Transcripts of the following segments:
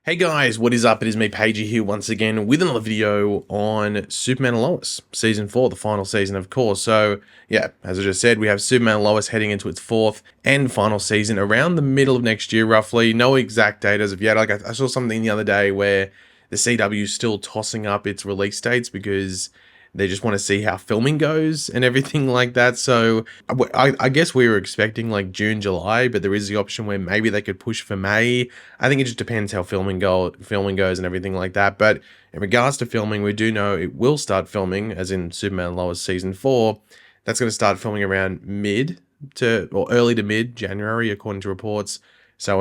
Hey guys, what is up? It is me, Pagey, here once again with another video on Superman and Lois, Season 4, the final season, of course. So, yeah, as I just said, we have Superman and Lois heading into its fourth and final season around the middle of next year, roughly. No exact date as of yet. Like, I saw something the other day where the CW is still tossing up its release dates because they just want to see how filming goes and everything like that. So I guess we were expecting like June, July, but there is the option where maybe they could push for May. I think it just depends how filming goes and everything like that. But in regards to filming, we do know it will start filming, as in Superman and Lois season 4. That's going to start filming around early to mid January, according to reports. So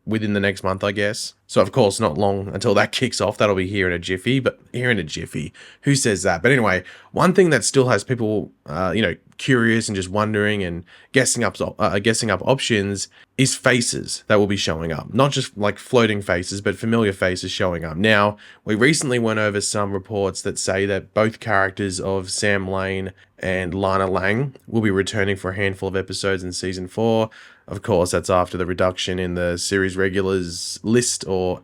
within the next month, I guess. So, of course, not long until that kicks off. That'll be here in a jiffy, but here in a jiffy. Who says that? But anyway, one thing that still has people, curious and just wondering and guessing up options is faces that will be showing up. Not just like floating faces, but familiar faces showing up. Now, we recently went over some reports that say that both characters of Sam Lane and Lana Lang will be returning for a handful of episodes in season 4. Of course, that's after the reduction in the series regulars list or,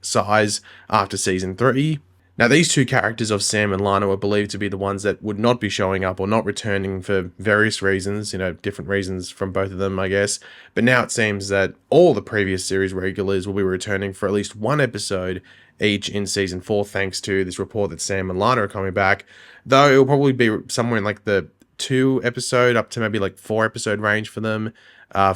size after season 3. Now, these two characters of Sam and Lana were believed to be the ones that would not be showing up or not returning for various reasons, different reasons from both of them, I guess. But now it seems that all the previous series regulars will be returning for at least one episode each in season 4, thanks to this report that Sam and Lana are coming back. Though it will probably be somewhere in like the 2 episode up to maybe like 4 episode range for them.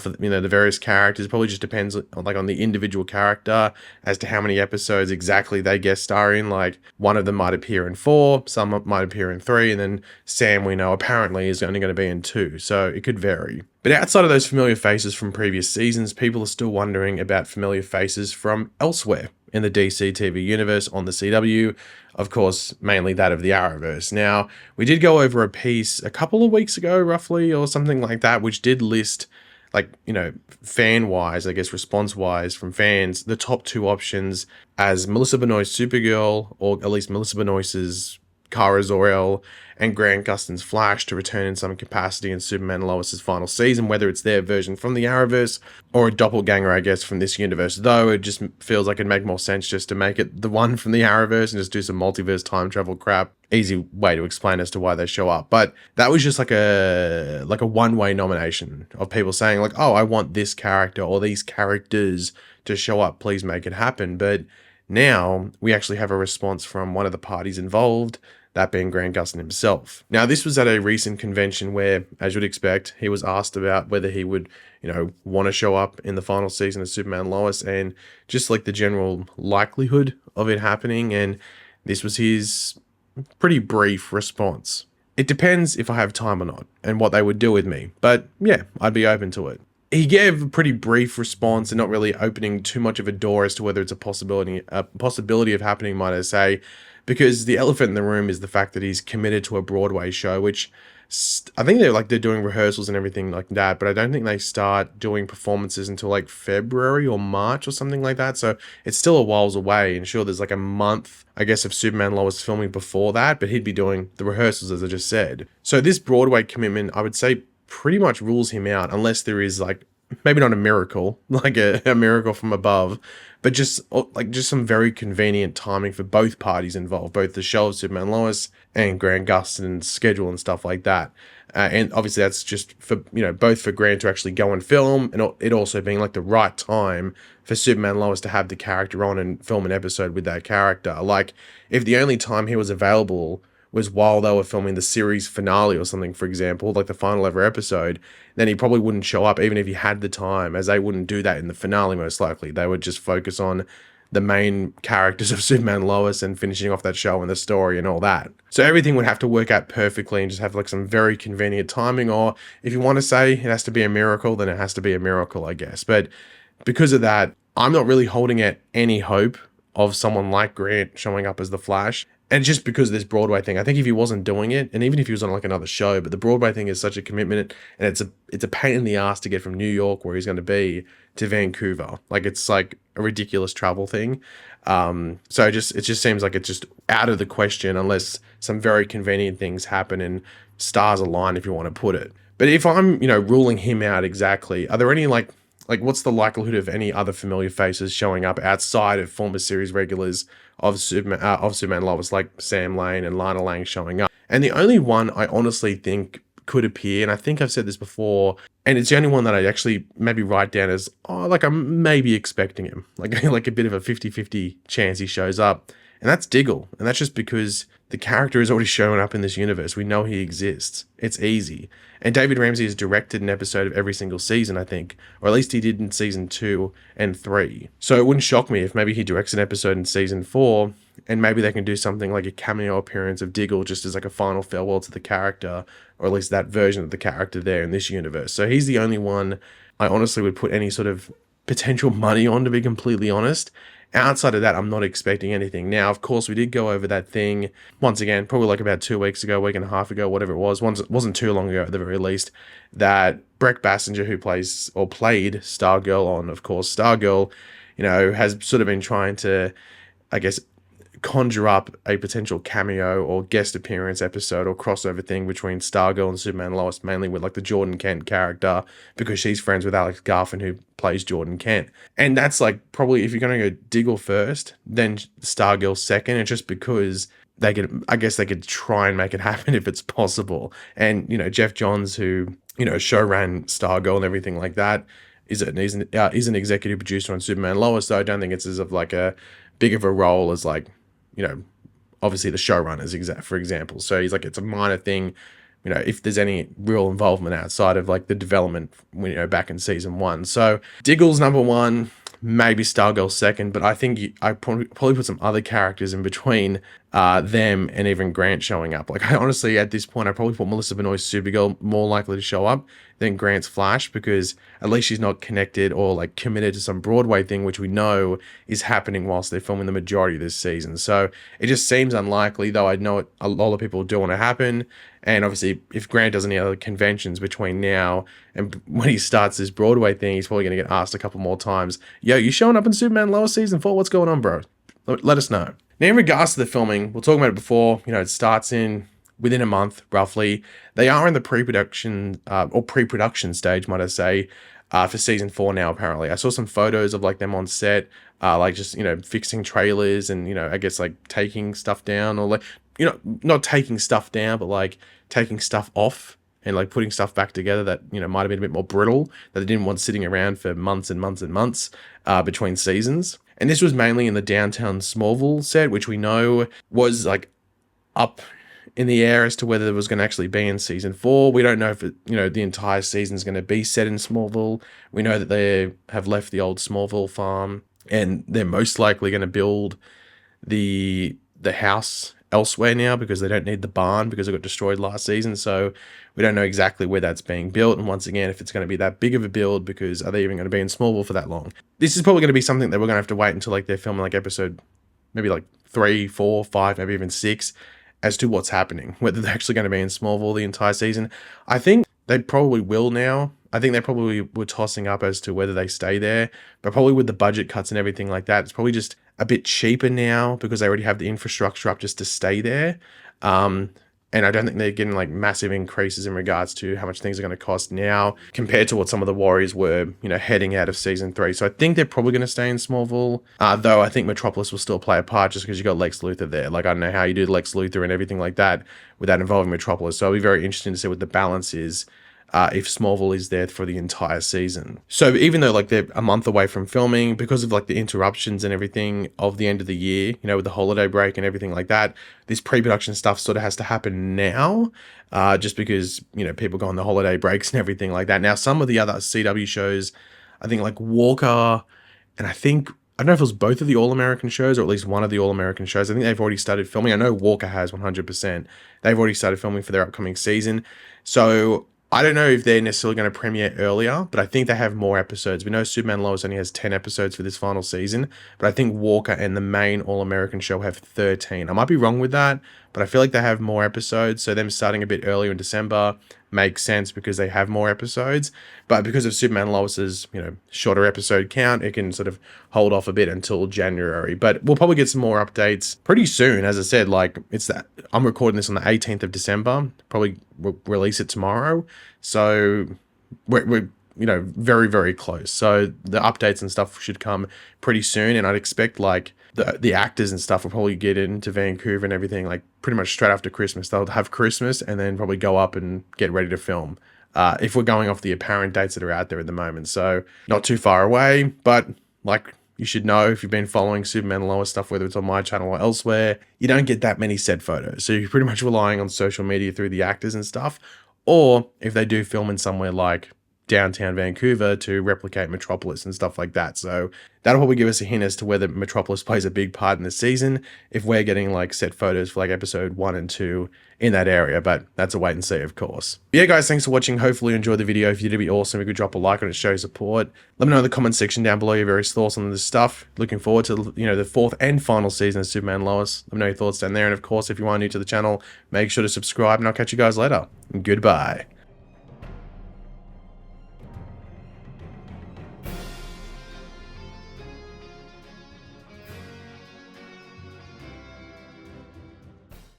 For the various characters. It probably just depends on the individual character as to how many episodes exactly they guest star in. Like, one of them might appear in 4, some might appear in 3, and then Sam, we know, apparently is only going to be in 2, so it could vary. But outside of those familiar faces from previous seasons, people are still wondering about familiar faces from elsewhere in the DCTV universe on the CW. Of course, mainly that of the Arrowverse. Now, we did go over a piece a couple of weeks ago, roughly, or something like that, which did list, fan-wise, I guess, response-wise from fans, the top 2 options as Melissa Benoist's Supergirl, or at least Melissa Benoist's Kara Zor-El, and Grant Gustin's Flash to return in some capacity in Superman and Lois' final season, whether it's their version from the Arrowverse or a doppelganger, I guess, from this universe. Though it just feels like it'd make more sense just to make it the one from the Arrowverse and just do some multiverse time travel crap. Easy way to explain as to why they show up. But that was just like a one-way nomination of people saying like, oh, I want this character or these characters to show up. Please make it happen. But now we actually have a response from one of the parties involved, that being Grant Gustin himself. Now, this was at a recent convention where, as you'd expect, he was asked about whether he would, want to show up in the final season of Superman and Lois and just like the general likelihood of it happening. And this was his pretty brief response. It depends if I have time or not and what they would do with me. But yeah, I'd be open to it. He gave a pretty brief response and not really opening too much of a door as to whether it's a possibility of happening, might I say, because the elephant in the room is the fact that he's committed to a Broadway show, which I think they're doing rehearsals and everything like that, but I don't think they start doing performances until like February or March or something like that. So it's still a whiles away, and sure, there's like a month, I guess, of Superman and Lois filming before that, but he'd be doing the rehearsals, as I just said. So this Broadway commitment, I would say, pretty much rules him out, unless there is like maybe not a miracle, like a miracle from above, but just some very convenient timing for both parties involved, both the show of Superman and Lois and Grant Gustin's schedule and stuff like that. And obviously that's just for, both for Grant to actually go and film, and it also being like the right time for Superman and Lois to have the character on and film an episode with that character. Like, if the only time he was available was while they were filming the series finale or something, for example, like the final ever episode, then he probably wouldn't show up even if he had the time, as they wouldn't do that in the finale most likely. They would just focus on the main characters of Superman and Lois and finishing off that show and the story and all that. So everything would have to work out perfectly and just have like some very convenient timing, or if you want to say it has to be a miracle, then it has to be a miracle, I guess. But because of that, I'm not really holding out any hope of someone like Grant showing up as the Flash. And just because of this Broadway thing, I think if he wasn't doing it, and even if he was on like another show, but the Broadway thing is such a commitment, and it's a pain in the ass to get from New York, where he's going to be, to Vancouver. Like, it's like a ridiculous travel thing. So it just seems like it's just out of the question unless some very convenient things happen and stars align, if you want to put it. But if I'm, ruling him out exactly, are there any like Like, what's the likelihood of any other familiar faces showing up outside of former series regulars of Superman Lois, like Sam Lane and Lana Lang showing up? And the only one I honestly think could appear, and I think I've said this before, and it's the only one that I actually maybe write down as, oh, like I'm maybe expecting him, like like a bit of a 50-50 chance he shows up, and that's Diggle. And that's just because the character is already showing up in this universe. We know he exists. It's easy. And David Ramsey has directed an episode of every single season, I think, or at least he did in season 2 and 3. So it wouldn't shock me if maybe he directs an episode in season 4, and maybe they can do something like a cameo appearance of Diggle just as like a final farewell to the character, or at least that version of the character there in this universe. So he's the only one I honestly would put any sort of potential money on, to be completely honest. Outside of that, I'm not expecting anything. Now, of course, we did go over that thing once again, probably like about 2 weeks ago, week and a half ago, whatever it was. Once it wasn't too long ago at the very least, that Brett Bassinger, who played Stargirl on, of course, Stargirl, has sort of been trying to, I guess, conjure up a potential cameo or guest appearance episode or crossover thing between Stargirl and Superman Lois, mainly with like the Jordan Kent character, because she's friends with Alex Garfin, who plays Jordan Kent. And that's like probably, if you're going to go Diggle first, then Stargirl second, and just because they could try and make it happen if it's possible. And Jeff Johns, who show ran Stargirl and everything like that, is an executive producer on Superman Lois, so I don't think it's as of like a big of a role as like obviously the showrunners, for example. So he's like, it's a minor thing, if there's any real involvement outside of like the development, back in season 1. So Diggle's number 1, maybe Stargirl second, but I think I probably put some other characters in between them and even Grant showing up. Like, I honestly, at this point, I probably put Melissa Benoist's Supergirl more likely to show up than Grant's Flash, because at least she's not connected or like committed to some Broadway thing, which we know is happening whilst they're filming the majority of this season. So it just seems unlikely, though I know a lot of people do want to happen. And obviously, if Grant does any other conventions between now and when he starts this Broadway thing, he's probably going to get asked a couple more times, yo, you showing up in Superman Lois season 4? What's going on, bro? Let us know. Now, in regards to the filming, we'll talk about it before, it starts within a month, roughly. They are in the pre-production stage, might I say, for season 4 now, apparently. I saw some photos of like them on set, like just, fixing trailers and, I guess like taking stuff down, or like, not taking stuff down, but like taking stuff off and like putting stuff back together that, might have been a bit more brittle, that they didn't want sitting around for months and months and months between seasons. And this was mainly in the downtown Smallville set, which we know was like up in the air as to whether it was going to actually be in season 4. We don't know if the entire season is going to be set in Smallville. We know that they have left the old Smallville farm, and they're most likely going to build the house elsewhere now because they don't need the barn because it got destroyed last season. So we don't know exactly where that's being built, and once again, if it's going to be that big of a build, because are they even going to be in Smallville for that long? This is probably going to be something that we're going to have to wait until like they're filming like episode maybe like 3, 4, 5, maybe even 6, as to what's happening, whether they're actually going to be in Smallville the entire season. I think they probably will now. I think they probably were tossing up as to whether they stay there, but probably with the budget cuts and everything like that, it's probably just a bit cheaper now because they already have the infrastructure up just to stay there. And I don't think they're getting like massive increases in regards to how much things are going to cost now compared to what some of the Warriors were, heading out of season 3. So I think they're probably going to stay in Smallville, though I think Metropolis will still play a part just because you got Lex Luthor there. Like, I don't know how you do Lex Luthor and everything like that without involving Metropolis. So it'll be very interesting to see what the balance is if Smallville is there for the entire season. So even though like they're a month away from filming, because of like the interruptions and everything of the end of the year, with the holiday break and everything like that, this pre-production stuff sort of has to happen now, just because, people go on the holiday breaks and everything like that. Now, some of the other CW shows, I think like Walker, and I don't know if it was both of the All-American shows or at least one of the All-American shows, I think they've already started filming. I know Walker has 100%. They've already started filming for their upcoming season. So I don't know if they're necessarily going to premiere earlier, but I think they have more episodes. We know Superman Lois only has 10 episodes for this final season, but I think Walker and the main All-American show have 13. I might be wrong with that, but I feel like they have more episodes, so them starting a bit earlier in December makes sense because they have more episodes. But because of Superman Lois's, shorter episode count, it can sort of hold off a bit until January. But we'll probably get some more updates pretty soon. As I said, like, I'm recording this on the 18th of December. Probably release it tomorrow. So we're very, very close. So the updates and stuff should come pretty soon, and I'd expect like the actors and stuff will probably get into Vancouver and everything like pretty much straight after Christmas. They'll have Christmas and then probably go up and get ready to film. If we're going off the apparent dates that are out there at the moment. So not too far away, but like you should know if you've been following Superman and Lois stuff, whether it's on my channel or elsewhere, you don't get that many set photos. So you're pretty much relying on social media through the actors and stuff. Or if they do film in somewhere like downtown Vancouver to replicate Metropolis and stuff like that. So that'll probably give us a hint as to whether Metropolis plays a big part in the season if we're getting like set photos for like episode 1 and 2 in that area, but that's a wait and see, of course. But yeah, guys, thanks for watching. Hopefully you enjoyed the video. If you did, it'd be awesome if you could drop a like on it, show your support. Let me know in the comment section down below your various thoughts on this stuff. Looking forward to, the 4th and final season of Superman and Lois. Let me know your thoughts down there. And of course, if you are new to the channel, make sure to subscribe and I'll catch you guys later. Goodbye.